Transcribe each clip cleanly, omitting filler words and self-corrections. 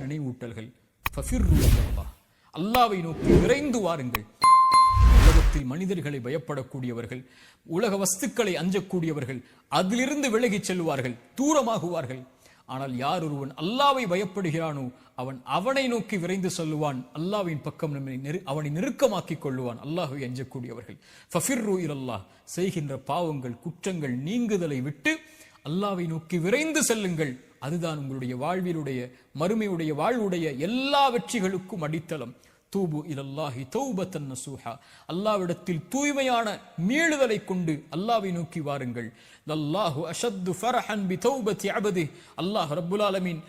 நினைவூட்டல்கள். அல்லாஹ்வை நோக்கி விரைந்து வாருங்கள். உலகத்தில் மனிதர்களை பயப்படக்கூடியவர்கள், உலக வஸ்துக்களை அஞ்சக்கூடியவர்கள் அதிலிருந்து விலகிச் செல்வார்கள், தூரமாகுவார்கள். ஆனால் யார் ஒருவன் அல்லாஹ்வை பயப்படுகிறானோ அவன் அவனை நோக்கி விரைந்து சொல்லுவான், அல்லாஹ்வின் பக்கம் அவனை நெருக்கமாக்கிக் கொள்ளுவான். அல்லாஹ்வை அஞ்சக்கூடியவர்கள் ஃபஃபிர்ரு இலல்லாஹ், செய்கின்ற பாவங்கள் குற்றங்கள் நீங்குதலை விட்டு அல்லாஹ்வை நோக்கி விரைந்து செல்லுங்கள். அதுதான் உங்களுடைய வாழ்விலுடைய மறுமையுடைய வாழ்வுடைய எல்லா வெற்றிகளுக்கும் அடித்தளம். தூபு இலல்லாஹி தௌபத்தன் நசூஹா, அல்லாஹ்விடத்தில் தூய்மையான மீளுதலை கொண்டு அல்லாஹ்வை நோக்கி வாருங்கள். லல்லாஹு அஷத்து ஃபரஹன் பி தௌபத்தி அபதி, அல்லாஹ் ரப்புல் ஆலமீன்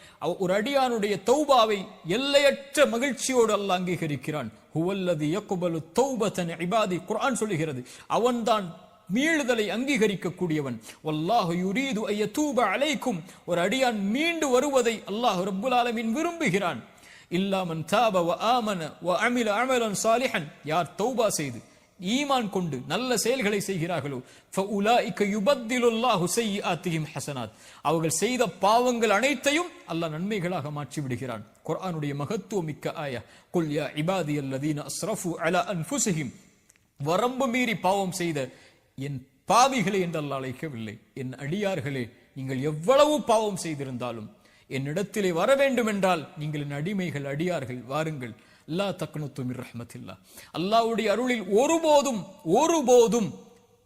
ஒரு அடியானுடைய தௌபாவை எல்லையற்ற மகிழ்ச்சியோடு அல்லாஹ் அங்கீகரிக்கிறான். ஹுவல்லதி யக்பலு தௌபத்தன் இபாதி, குர்ஆன் சொல்லுகிறது அவன்தான் மீளுதலை அங்கீகரிக்க கூடியவன். வல்லாஹு யுரீது அய்யதூப அலைக்கும், ஒரு அடியான் மீண்டு வருவதை அல்லாஹ் ரப்புல் ஆலமீன் விரும்புகிறான். இல்லா மன் தாப வ ஆமன வ அமில அமலன் சாலிஹன், யார் தௌபா செய்து ஈமான் கொண்டு நல்ல செயல்களை செய்கிறார்களோ ஃபஉலாயிக யுபத்திலுல்லாஹு ஸய்யிஆத்திஹிம் ஹஸனாத், அவர்கள் செய்த பாவங்கள் அனைத்தையும் அல்லாஹ் நன்மைகளாக மாற்றி விடுகிறான். குர்ஆனுடைய மகத்துவமிக்க ஆயா, குல் யா இபாதியல்லதீன அஸ்ரஃபு அலா அன்ஃபுஸிஹிம், வரம்பு மீறி பாவம் செய்த என் பாவிகளே என்று அல்லாஹ் அழைக்கவில்லை. என் அடியார்களே, நீங்கள் எவ்வளவு பாவம் செய்திருந்தாலும் என்னிடத்திலே வர வேண்டும் என்றால் நீங்கள் என் அடிமைகள், அடியார்கள், வாருங்கள். லா தக்னது மிர் ரஹ்மத்தில்லாஹ், அல்லாஹ்வுடைய அருளில் ஒருபோதும்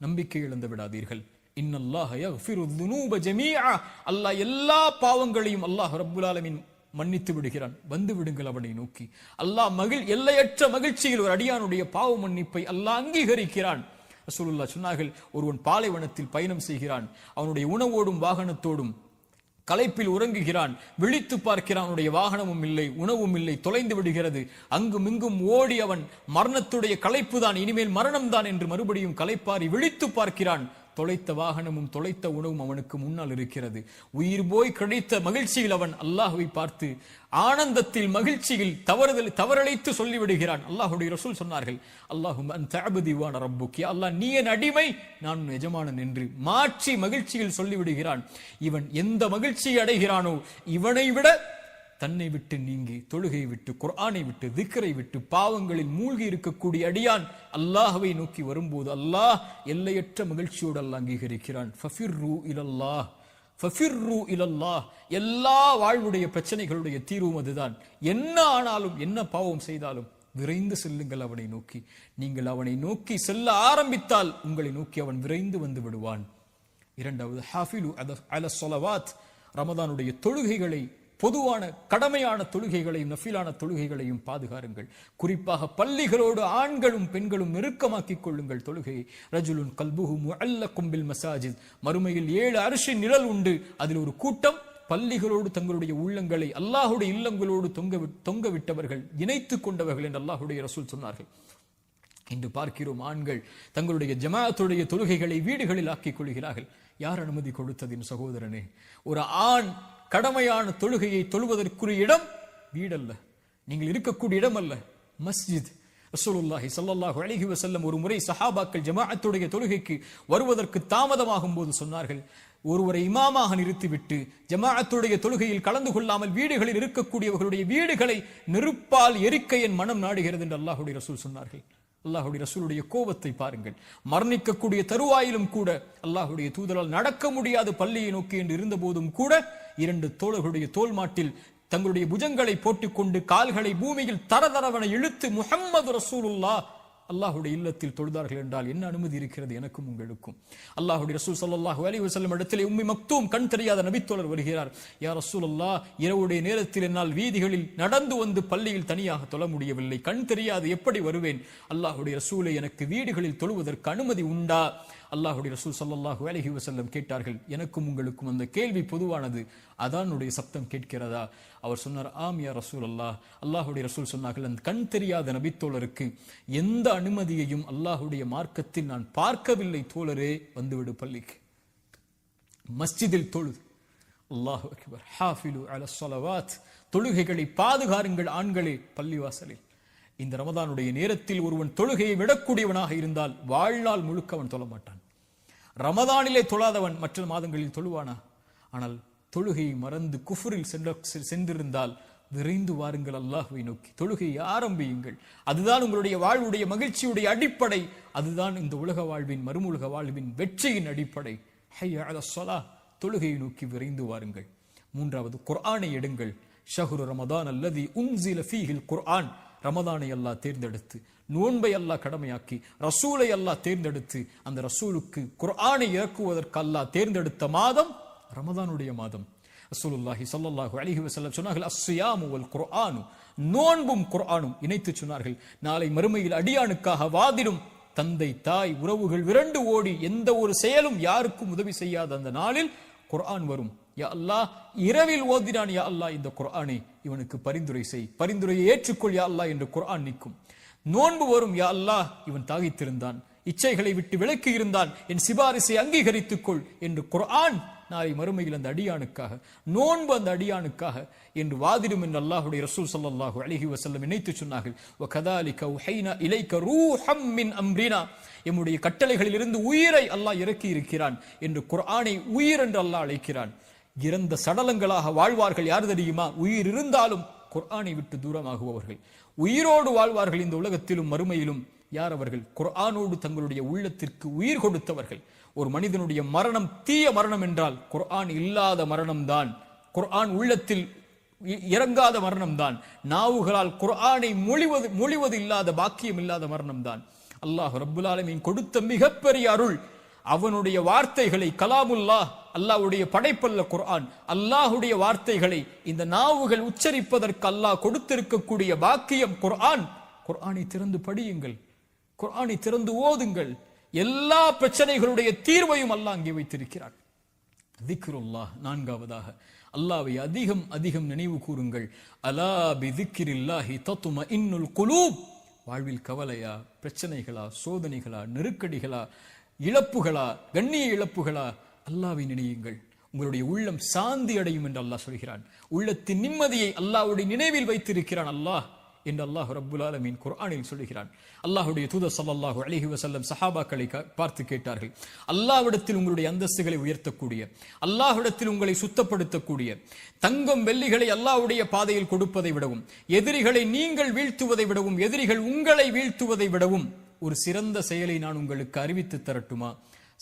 நம்பிக்கை இழந்து விடாதீர்கள். இன்னல்லாஹ யக்ஃபிரு ذுனூப ஜமீஆ, அல்லாஹ் எல்லா பாவங்களையும் அல்லாஹ் ரப்புல் ஆலமீன் மன்னித்து விடுகிறான். வந்து விடுங்கள் அவனை நோக்கி. அல்லாஹ் எல்லையற்ற மகிழ்ச்சியில் ஒரு அடியானுடைய பாவ மன்னிப்பை அல்லாஹ் அங்கீகரிக்கிறான். ரசூலுல்லாஹ் சொன்னார்கள், ஒருவன் பாலைவனத்தில் பயணம் செய்கிறான், அவனுடைய உணவோடும் வாகனத்தோடும் களைப்பில் உறங்குகிறான், விழித்து பார்க்கிறான், அவனுடைய வாகனமும் இல்லை, உணவும் இல்லை, தொலைந்து விடுகிறது. அங்கும் இங்கும் ஓடி அவன் மரணத்துடைய களைப்பு தான், இனிமேல் மரணம் தான் என்று மறுபடியும் களைப்பாரி விழித்து பார்க்கிறான். தொலைத்த வாகனமும் தொலைத்த உணவும் அவனுக்கு முன்னால் இருக்கிறது. உயிர் போய் கிடைத்த மகிழ்ச்சியில் அவன் அல்லாஹ்வை பார்த்து ஆனந்தத்தில் மகிழ்ச்சியில் தவறழைத்து சொல்லிவிடுகிறான். அல்லாஹ்வுடைய ரசூல் சொன்னார்கள், அல்லாஹும்ம அன்த அப்தி வ அன ரப்புக், யா அல்லாஹ் நீ என் அடிமை, நான் உன் எஜமானன் என்று மாற்றி மகிழ்ச்சியில் சொல்லிவிடுகிறான். இவன் எந்த மகிழ்ச்சியை அடைகிறானோ இவனை விட தன்னை விட்டு நீங்கி தொழுகை விட்டு குர்ஆனை விட்டு திக்ரை விட்டு பாவங்களில் மூழ்கி இருக்கக்கூடிய அடியான் அல்லாஹ்வை நோக்கி வரும்போது அல்லாஹ் எல்லையற்ற மகிழ்ச்சியோடு அல்லாஹ் அங்கீகரிக்கிறான். ஃபஃபிர்ரு இலல்லாஹ், ஃபஃபிர்ரு இலல்லாஹ், எல்லா வாழ்வுடைய பிரச்சனைகளுடைய தீர்வும் அதுதான். என்ன ஆனாலும் என்ன பாவம் செய்தாலும் விரைந்து செல்லுங்கள் அவனை நோக்கி. நீங்கள் அவனை நோக்கி செல்ல ஆரம்பித்தால் உங்களை நோக்கி அவன் விரைந்து வந்து விடுவான். இரண்டாவது, ஹாஃபிலு அல ஸலவாத், ரமதானுடைய தொழுகைகளை, பொதுவான கடமையான தொழுகைகளையும் நஃபிலான தொழுகைகளையும் பாதுகாருங்கள். குறிப்பாக பள்ளிகளோடு ஆண்களும் பெண்களும் நெருக்கமாக்கிக் கொள்ளுங்கள் தொழுகையை. ரஜுலுன் கல்புஹு முஅல்லகும் பில் மசாஜித், மறுமையில் 7 அர்ஷின் நிழல் உண்டு. அதில் ஒரு கூட்டம் பள்ளிகளோடு தங்களுடைய உள்ளங்களை அல்லாஹ்வுடைய இல்லங்களோடு தொங்க விட்டவர்கள், இணைத்துக் கொண்டவர்கள் என்று அல்லாஹ்வுடைய ரசூல் சொன்னார்கள். இன்று பார்க்கிறோம், ஆண்கள் தங்களுடைய ஜமாஅத்துடைய தொழுகைகளை வீடுகளில் ஆக்கிக் கொள்கிறார்கள். யார் அனுமதி கொடுத்ததின் சகோதரனே? ஒரு ஆண் கடமையான தொழுகையை தொழுவதற்குரிய இடம் வீடல்ல, நீங்கள் இருக்கக்கூடிய இடம் அல்ல, மஸ்ஜித். ரசூலுல்லாஹி ஸல்லல்லாஹு அலைஹி வஸல்லம் ஒரு முறை சஹாபாக்கள் ஜமாஅத்துடைய தொழுகைக்கு வருவதற்கு தாமதமாகும் போது சொன்னார்கள், ஒருவரை இமாமாக நிறுத்திவிட்டு ஜமாஅத்துடைய தொழுகையில் கலந்து கொள்ளாமல் வீடுகளில் இருக்கக்கூடியவர்களுடைய வீடுகளை நெருப்பால் எரிக்க என் மனம் நாடுகிறது என்று அல்லாஹ்வுடைய ரசூல் சொன்னார்கள். அல்லாஹ்வுடைய ரசூலுடைய கோபத்தை பாருங்கள். மரணிக்கக்கூடிய தருவாயிலும் கூட அல்லாஹ்வுடைய தூதரால் நடக்க முடியாத பள்ளியை நோக்கி என்று இருந்த போதும் கூட 2 தோழர்களுடைய தோல் மாட்டில் தங்களுடைய புஜங்களை போட்டுக்கொண்டு கால்களை பூமியில் தரதரவன இழுத்து முஹம்மது ரசூலுல்லாஹ் அல்லாஹ்வுடைய இல்லத்தில் தொழுதார்கள் என்றால் என்ன அனுமதி இருக்கிறது எனக்கும் உங்களுக்கும்? அல்லாஹ்வுடைய ரசூல் ஸல்லல்லாஹு அலைஹி வஸல்லம் இடத்திலே உம்மி மக்தூம், கண் தெரியாத நபித்தோழர் வருகிறார். யா ரசூலல்லாஹ், இரவுடைய நேரத்தில் என்னால் வீதிகளில் நடந்து வந்து பள்ளியில் தனியாக தொழ முடியவில்லை, கண் தெரியாது, எப்படி வருவேன்? அல்லாஹ்வுடைய ரசூலை, எனக்கு வீடுகளில் தொழுவதற்கு அனுமதி உண்டா? அல்லாஹ்வுடைய ரசூல் ஸல்லல்லாஹு அலைஹி வஸல்லம் கேட்டார்கள், எனக்கும் உங்களுக்கும் அந்த கேள்வி பொதுவானது, அதானுடைய சப்தம் கேட்கிறதா? அவர் சொன்னார், ஆம் யா ரசூலல்லாஹ். அல்லாஹ்வுடைய ரசூல் சொன்னார்கள், அந்த கண் தெரியாத நபித்தோழருக்கு எந்த அனுமதியையும் அல்லாஹ்வுடைய மார்க்கத்தில் நான் பார்க்கவில்லை தோழரே, வந்துவிடு பள்ளிக்கு, மஸ்ஜிதில் தொழுது. அல்லாஹு அக்பர். ஹாஃபிலு அல ஸலவாத், தொழுகைகளை பாதுகாருங்கள் ஆண்களே பள்ளிவாசலில். இந்த ரமதானுடைய நேரத்தில் ஒருவன் தொழுகையை விடக்கூடியவனாக இருந்தால் வாழ்நாள் முழுக்க அவன் தொழ மாட்டான். ரமதானிலே தொழாதவன் மற்ற மாதங்களில் தொழுவானா? ஆனால் தொழுகையை மறந்து குஃப்ரில் சென்றிருந்தால் விரைந்து வாருங்கள் அல்லாஹ்வை நோக்கி, தொழுகையை ஆரம்பியுங்கள். அதுதான் உங்களுடைய வாழ்வுடைய மகிழ்ச்சியுடைய அடிப்படை. அதுதான் இந்த உலக வாழ்வின் மறுமுலக வாழ்வின் வெற்றியின் அடிப்படை. ஹய்ய அலஸ் ஸலாஹ், தொழுகையை நோக்கி விரைந்து வாருங்கள். மூன்றாவது, குர்ஆனை எடுங்கள். ஷஹ்ரு ரமதான் அல்லதி உன்ஸில ஃபீஹில் குர்ஆன். ரமதானை அல்லாஹ் தேர்ந்தெடுத்து, நோன்பை அல்லாஹ் கடமையாக்கி, ரசூலை அல்லாஹ் தேர்ந்தெடுத்து, அந்த ரசூலுக்கு குர்ஆனை இறக்குவதற்கு அல்லாஹ் தேர்ந்தெடுத்த மாதம் ரமதானுடைய மாதம். ரசூலுல்லாஹி ஸல்லல்லாஹு அலைஹி வஸல்லம் சொன்னார்கள், அஸ்ஸியாமு வல் குர்ஆனு, நோன்பும் குர்ஆனும் இணைத்து சொன்னார்கள். நாளை மறுமையில் அடியானுக்காக வாதிடும் தந்தை தாய் உறவுகள் விரண்டு ஓடி எந்த ஒரு செயலும் யாருக்கும் உதவி செய்யாத அந்த நாளில் குர்ஆன் வரும். யா அல்லாஹ், இரவில் ஓதினான் யா அல்லாஹ் இந்த குர்ஆனை, இவனுக்கு பரிந்துரை செய், பரிந்துரையை ஏற்றுக்கொள் யா அல்லாஹ் என்று குர்ஆன் நிற்கும். நோன்பு வரும், யா அல்லாஹ் இவன் தாகித்திருந்தான், இச்சைகளை விட்டு விலக்கி இருந்தான், என் சிபாரிசை அங்கீகரித்துக் கொள் என்று குர்ஆன் நாளை மறுமையில் அந்த அடியானுக்காக, நோன்பு அந்த அடியானுக்காக என்று வாதிடும் என்று அல்லாஹ்வுடைய ரசூல் ஸல்லல்லாஹு அலைஹி வஸல்லம் இணைத்து சொன்னார்கள். வகதாலிக உஹைனா இலைக ரூஹம் மின் அம்ரினா, எம்முடைய கட்டளைகளிலிருந்து உயிரை அல்லாஹ் இறக்கி இருக்கிறான் என்று குர்ஆனை உயிர் என்று அல்லாஹ் அழைக்கிறான். இறந்த சடலங்களாக வாழ்வார்கள் யார் தெரியுமா? உயிர் இருந்தாலும் குர்ஆனை விட்டு தூரமாகுபவர்கள். உயிரோடு வாழ்வார்கள் இந்த உலகத்திலும் மறுமையிலும். யார் அவர்கள்? குர்ஆனோடு தங்களுடைய உள்ளத்திற்கு உயிர் கொடுத்தவர்கள். ஒரு மனிதனுடைய மரணம் தீய மரணம் என்றால் குர்ஆன் இல்லாத மரணம்தான், குர்ஆன் உள்ளத்தில் இறங்காத மரணம்தான், நாவுகளால் குர்ஆனை மொழிவது இல்லாத பாக்கியம் இல்லாத மரணம்தான். அல்லாஹ் ரப்புல் ஆலமீன் கொடுத்த மிகப்பெரிய அருள். அவனுடைய வார்த்தைகளை, கலாமுல்லாஹ், அல்லாஹ்வுடைய படைப்பல்ல குர்ஆன், அல்லாஹ்வுடைய வார்த்தைகளை இந்த நாவுகள் உச்சரிப்பதற்கு அல்லாஹ் கொடுத்திருக்கக்கூடிய பாக்கியம் குர்ஆன். குர்ஆனை திறந்து படியுங்கள், குர்ஆனை திறந்து ஓதுங்கள். எல்லா பிரச்சனைகளுடைய தீர்வையும் அல்லாஹ் அங்கே வைத்திருக்கிறான். திக்ருல்லாஹ். நான்காவதாக, அல்லாஹ்வை அதிகம் அதிகம் நினைவு கூறுங்கள். அலா பி திக்ரில்லாஹி தத்மஇன்னுல் குலூப். வாழ்வில் கவலையா, பிரச்சனைகளா, சோதனைகளா, நெருக்கடிகளா, இழப்புகளா, கண்ணிய இழப்புகளா, அல்லாஹ்வை நினையுங்கள், உங்களுடைய உள்ளம் சாந்தி அடையும் என்று அல்லாஹ் சொல்கிறான். உள்ளத்தின் நிம்மதியை அல்லாஹ்வுடைய நினைவில் வைத்திருக்கிறான் அல்லாஹ் என்று அல்லாஹ் ரப்புல் ஆலமீன் குர்ஆனில் சொல்கிறான். அல்லாஹ்வுடைய தூதர் ஸல்லல்லாஹு அலைஹி வஸல்லம் சஹாபாக்களை பார்த்து கேட்டார்கள், அல்லாஹ்விடத்தில் உங்களுடைய அந்தஸ்துகளை உயர்த்தக்கூடிய, அல்லாஹ்விடத்தில் உங்களை சுத்தப்படுத்தக்கூடிய, தங்கம் வெள்ளிகளை அல்லாஹ்வுடைய பாதையில் கொடுப்பதை விடவும், எதிரிகளை நீங்கள் வீழ்த்துவதை விடவும், எதிரிகள் உங்களை வீழ்த்துவதை விடவும் ஒரு சிறந்த செயலை நான் உங்களுக்கு அறிவித்து தரட்டுமா?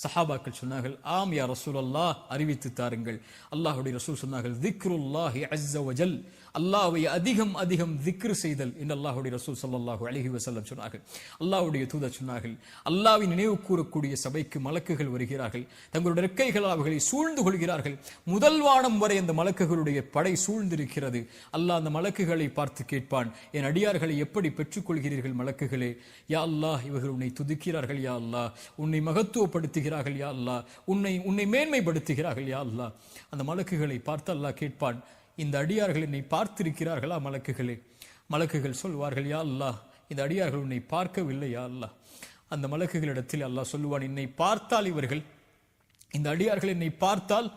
சஹாபாக்கள் சொன்னார்கள், ஆம் யா ரசூலல்லாஹ், அறிவித்து தாருங்கள். அல்லாஹ்வுடைய ரசூல் சொன்னார்கள், திக்ருல்லாஹி அஸ்ஸ வஜல், அல்லாஹ்வை அதிகம் அதிகம் திக்ர் செய்தல் என்று அல்லாஹ்வுடைய ரசூல் ஸல்லல்லாஹு அலைஹி வஸல்லம் சொன்னார்கள். அல்லாஹ்வுடைய தூதர் சொன்னார்கள், அல்லாஹ்வை நினைவு கூறக்கூடிய சபைக்கு மலக்குகள் வருகிறார்கள், தங்களுடைய இறக்கைகளால் அவர்களை சூழ்ந்து கொள்கிறார்கள். முதல் வானம் வரை அந்த மலக்குகளுடைய படை சூழ்ந்திருக்கிறது. அல்லாஹ் அந்த மலக்குகளை பார்த்து கேட்பான், என் அடியார்களை எப்படி பெற்றுக்கொள்கிறீர்கள் மலக்குகளே? யா அல்லாஹ், இவர்கள் உன்னை துதிக்கிறார்கள் யா அல்லாஹ், உன்னை மகத்துவப்படுத்துகிறார்கள் யா அல்லாஹ், உன்னை மேன்மைப்படுத்துகிறார்கள் யா அல்லாஹ். அந்த மலக்குகளை பார்த்து அல்லாஹ் கேட்பான், இந்த அடியார்கள் என்னை பார்த்திருக்கிறார்களா மலக்குகளே? மலக்குகள் சொல்வார்கள், யா அல்லாஹ், இந்த அடியார்கள் உன்னை பார்க்கவில்லை யா அல்லாஹ். அந்த மலக்குகளிடத்தில் அல்லாஹ் சொல்லுவான், என்னை பார்த்தால் இவர்கள், இந்த அடியார்கள் என்னை பார்த்தால்,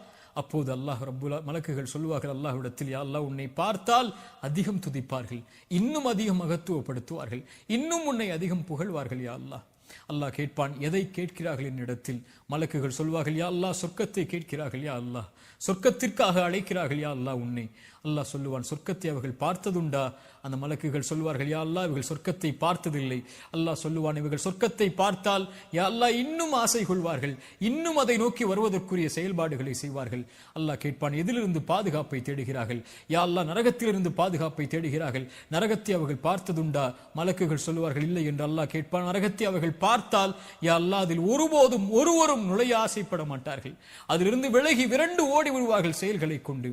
அப்போது அல்லாஹ் மலக்குகள் சொல்லுவார்கள் அல்லாஹ்விடத்தில், யா அல்லாஹ், உன்னை பார்த்தால் அதிகம் துதிப்பார்கள், இன்னும் அதிகம் மகத்துவப்படுத்துவார்கள், இன்னும் உன்னை அதிகம் புகழ்வார்கள் யா அல்லாஹ். அல்லாஹ் கேட்பான், எதை கேட்கிறார்கள் என்னிடத்தில்? மலக்குகள் சொல்வார்கள், யா அல்லாஹ், சொர்க்கத்தை கேட்கிறார்கள் யா அல்லாஹ், சொர்க்கத்திற்காக அழைக்கிறார்கள் யா அல்லாஹ் உன்னை. அல்லாஹ் சொல்லுவான், சொர்க்கத்தை அவர்கள் பார்த்ததுண்டா? அந்த மலக்குகள் சொல்வார்கள், யா அல்லாஹ், இவர்கள் சொர்க்கத்தை பார்த்ததில்லை. அல்லாஹ் சொல்லுவான், இவர்கள் சொர்க்கத்தை பார்த்தால் யா அல்லாஹ் இன்னும் ஆசை கொள்வார்கள், இன்னும் அதை நோக்கி வருவதற்குரிய செயல்பாடுகளை செய்வார்கள். அல்லாஹ் கேட்பான், எதிலிருந்து பாதுகாப்பை தேடுகிறார்கள்? யா அல்லாஹ், நரகத்திலிருந்து பாதுகாப்பை தேடுகிறார்கள், நரகத்தை அவர்கள் பார்த்ததுண்டா? மலக்குகள் சொல்லுவார்கள், இல்லை என்று அல்லாஹ் கேட்பான், நரகத்தை அவர்கள் பார்த்தால் யா அல்லாஹ், அதில் ஒருபோதும் ஒருவரும் நுழைய ஆசைப்பட மாட்டார்கள், அதிலிருந்து விலகி விரண்டு ஓடி விடுவார்கள் செயல்களை கொண்டு.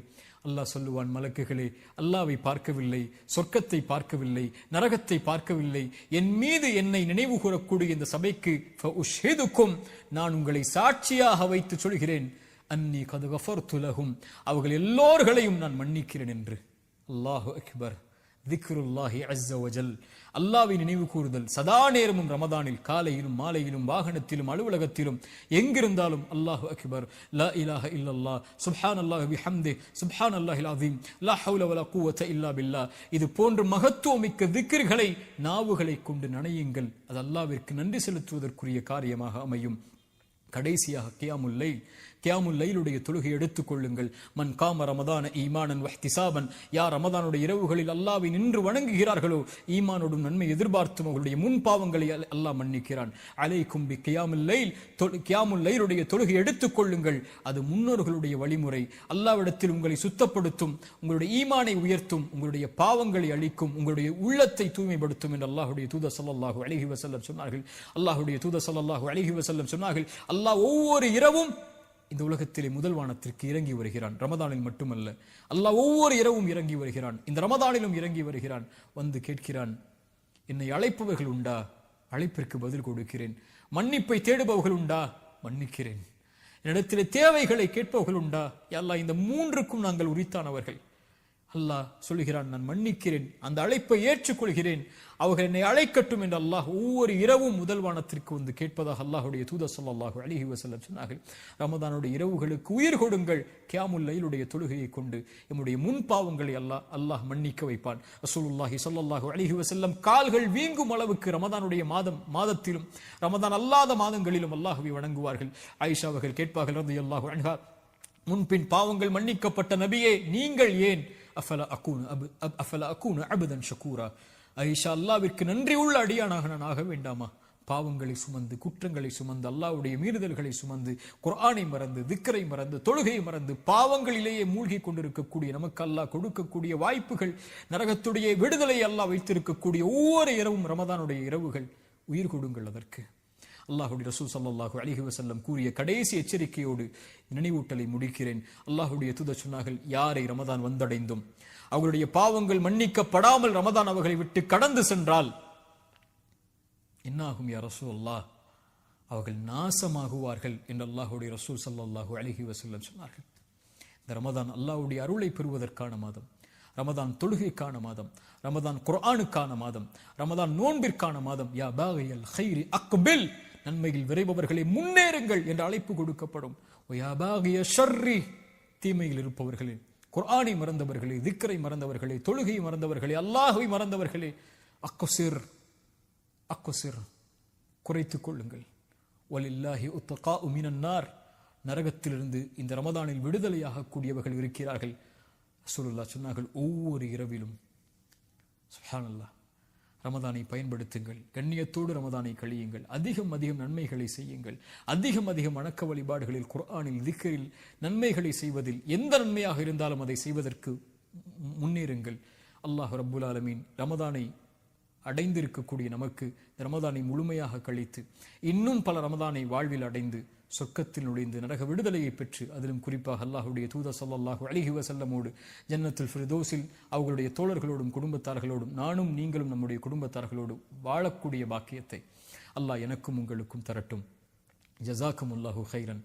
அல்லாஹ் சொல்லுவான், மலக்குகளே, அல்லாஹ்வை பார்க்கவில்லை, சொர்க்கத்தை பார்க்கவில்லை, நரகத்தை பார்க்கவில்லை, என் மீது என்னை நினைவு கூறக்கூடிய இந்த சபைக்கு ஃபஉஷ்ஹிதுக்கும், நான் உங்களை சாட்சியாக வைத்து சொல்கிறேன், அன்னி கத் கஃபர்து லஹும், அவர்கள் எல்லோர்களையும் நான் மன்னிக்கிறேன் என்று. அல்லாஹு அக்பர். திக்ருல்லாஹி அஸ்ஸ வஜல், அல்லாஹ்வை நினைவு கூறுதல் சதா நேரமும் ரமதானில், காலையிலும் மாலையிலும், வாகனத்திலும், அலுவலகத்திலும், எங்கிருந்தாலும் அல்லாஹு அக்பர், லா இலாஹ இல்லல்லாஹ், சுப்ஹானல்லாஹி பிஹம்திஹி, சுப்ஹானல்லாஹில் அஸீம், லா ஹவ்ல வலா குவத இல்லா பில்லாஹ். இது போன்ற மகத்துவமிக்க திக்ர்களை நாவுகளை கொண்டு நனையுங்கள். அது அல்லாஹ்விற்கு நன்றி செலுத்துவதற்குரிய காரியமாக அமையும். கடைசியாக கியாமுல் லைல், கியாமுல் லைலுடைய தொழுகை எடுத்துக் கொள்ளுங்கள். மன் காம ரமதான ஈமானன் வஹ்திசாபன், யார் ரமதானுடைய இரவுகளில் அல்லாஹ்வை நின்று வணங்குகிறார்களோ ஈமானோடும் நன்மை எதிர்பார்த்தும் அவர்களுடைய முன் பாவங்களை அல்லாஹ் மன்னிக்கிறான். அலைக்கும் பி கியாமுல் லைல், கியாமுல் லைலுடைய தொழுகை எடுத்துக் கொள்ளுங்கள். அது முன்னோர்களுடைய வழிமுறை. அல்லாஹ்விடத்தில் உங்களை சுத்தப்படுத்தும், உங்களுடைய ஈமானை உயர்த்தும், உங்களுடைய பாவங்களை அழிக்கும், உங்களுடைய உள்ளத்தை தூய்மைப்படுத்தும் என்று அல்லாஹ்வுடைய தூதர் ஸல்லல்லாஹு அலைஹி வஸல்லம் சொன்னார்கள். அல்லாஹ்வுடைய தூதர் ஸல்லல்லாஹு அலைஹி வஸல்லம் சொன்னார்கள், அல்லாஹ் ஒவ்வொரு இரவும் இந்த உலகத்திலே முதல் வானத்திற்கு இறங்கி வருகிறான். ரமதானில் மட்டுமல்ல, அல்லாஹ் ஒவ்வொரு இரவும் இறங்கி வருகிறான். இந்த ரமதானிலும் இறங்கி வருகிறான். வந்து கேட்கிறான், என்னை அழைப்பவர்கள் உண்டா? அழைப்பிற்கு பதில் கொடுக்கிறேன். மன்னிப்பை தேடுபவர்கள் உண்டா? மன்னிக்கிறேன். என்னிடத்திலே தேவைகளை கேட்பவர்கள் உண்டா? யா அல்லாஹ், இந்த மூன்றுக்கும் நாங்கள் உரித்தானவர்கள். அல்லாஹ் சொல்கிறான், நான் மன்னிக்கிறேன், அந்த அழைப்பை ஏற்றுக்கொள்கிறேன், அவர்கள் என்னை அழைக்கட்டும் என்று அல்லாஹ் ஒவ்வொரு இரவும் முதல் வானத்திற்கு வந்து கேட்பதாக அல்லாஹ்வுடைய தூதர் ஸல்லல்லாஹு அலைஹி வஸல்லம் சொன்னார்கள். ரமதானுடைய இரவுகளுக்கு உயிர் கொடுங்கள். கியாமுல் லைலுடைய தொழுகையை கொண்டு நம்முடைய முன் பாவங்களை அல்லாஹ் மன்னிக்க வைப்பான். ரசூலுல்லாஹி ஸல்லல்லாஹு அலைஹி வஸல்லம் கால்கள் வீங்கும் அளவுக்கு ரமதானுடைய மாதத்திலும் ரமதான் அல்லாத மாதங்களிலும் அல்லாஹ்வை வணங்குவார்கள். ஆயிஷா அவர்கள் கேட்பார்கள் ரலியல்லாஹு அன்ஹா, முன்பின் பாவங்கள் மன்னிக்கப்பட்ட நபியே, நீங்கள் ஏன் அஃபலா அகூனு அபதன் ஷகூரா, ஆயிஷா, அல்லாஹ்விற்கு நன்றி உள்ள அடியானாக நான் ஆக வேண்டாமா? பாவங்களை சுமந்து, குற்றங்களை சுமந்து, அல்லாஹ்வுடைய மீறுதல்களை சுமந்து, குர்ஆனை மறந்து, திக்ரை மறந்து, தொழுகையை மறந்து, பாவங்களிலேயே மூழ்கி கொண்டிருக்கக்கூடிய நமக்கு அல்லாஹ் கொடுக்கக்கூடிய வாய்ப்புகள், நரகத்துடைய விடுதலை அல்லாஹ் வைத்திருக்கக்கூடிய ஒவ்வொரு இரவும் ரமதானுடைய இரவுகள். உயிர் கொடுங்கள் அதற்கு. அல்லாஹ்வுடைய ரசூல் ஸல்லல்லாஹு அலைஹி வஸல்லம் கூறிய கடைசி எச்சரிக்கையோடு நினைவூட்டலை முடிக்கிறேன். அல்லாஹ்வுடைய தூதர் சொன்னார்கள், யாரை ரமதான் வந்தடைந்தும் அவர்களுடைய பாவங்கள் மன்னிக்கப்படாமல் ரமதான் அவர்களை விட்டு கடந்து சென்றால் என்னாகும் யா ரசூலல்லாஹ்? அவர்கள் நாசமாகுவார்கள் என்று அல்லாஹ்வுடைய ரசூல் ஸல்லல்லாஹு அலைஹி வஸல்லம் சொன்னார்கள். இந்த ரமதான் அல்லாஹ்வுடைய அருளை பெறுவதற்கான மாதம், ரமதான் தொழுகைக்கான மாதம், ரமதான் குர்ஆனுக்கான மாதம், ரமதான் நோன்பிற்கான மாதம். யா பாகியல் கைரி அக்பில், நன்மையில் விரைபவர்களை முன்னேறுங்கள் என்று அழைப்பு கொடுக்கப்படும். யா பாகிய ஷர்ரி, தீமையில் இருப்பவர்களே, குர்ஆனை மறந்தவர்களே, திக்ரை மறந்தவர்களே, தொழுகையை மறந்தவர்களே, அல்லாஹ்வை மறந்தவர்களே, அக்ஸிர் குறைத்துக் கொள்ளுங்கள். வலில்லாஹி உத்தகாஉ மினன் நார், நரகத்திலிருந்து இந்த ரமதானில் விடுதலையாக கூடியவர்கள் இருக்கிறார்கள். ரசூலுல்லாஹ் சொன்னார்கள், ஒவ்வொரு இரவிலும் சுப்ஹானல்லாஹ் ரமதானை பயன்படுத்துங்கள், கண்ணியத்தோடு ரமதானை கழியுங்கள், அதிகம் நன்மைகளை செய்யுங்கள், அதிகம் வணக்க வழிபாடுகளில், குர்ஆனில், திக்ரில் நன்மைகளை செய்வதில், எந்த நன்மையாக இருந்தாலும் அதை செய்வதற்கு முன்னேறுங்கள். அல்லாஹ் ரப்புல் ஆலமீன் ரமதானை அடைந்திருக்கக்கூடிய நமக்கு ரமதானை முழுமையாக கழித்து இன்னும் பல ரமதானை வாழ்வில் அடைந்து சொர்க்கத்தில் நுழைந்து நரக விடுதலையை பெற்று, அதிலும் குறிப்பாக அல்லாஹ்வுடைய தூதர் ஸல்லல்லாஹு அலைஹி வஸல்லமோடு ஜன்னத்துல் ஃபிர்தௌஸில் அவர்களுடைய தோழர்களோடும் குடும்பத்தார்களோடும் நானும் நீங்களும் நம்முடைய குடும்பத்தார்களோடு வாழக்கூடிய பாக்கியத்தை அல்லாஹ் எனக்கும் உங்களுக்கும் தரட்டும். ஜஸாக்குமுல்லாஹு கைரன்.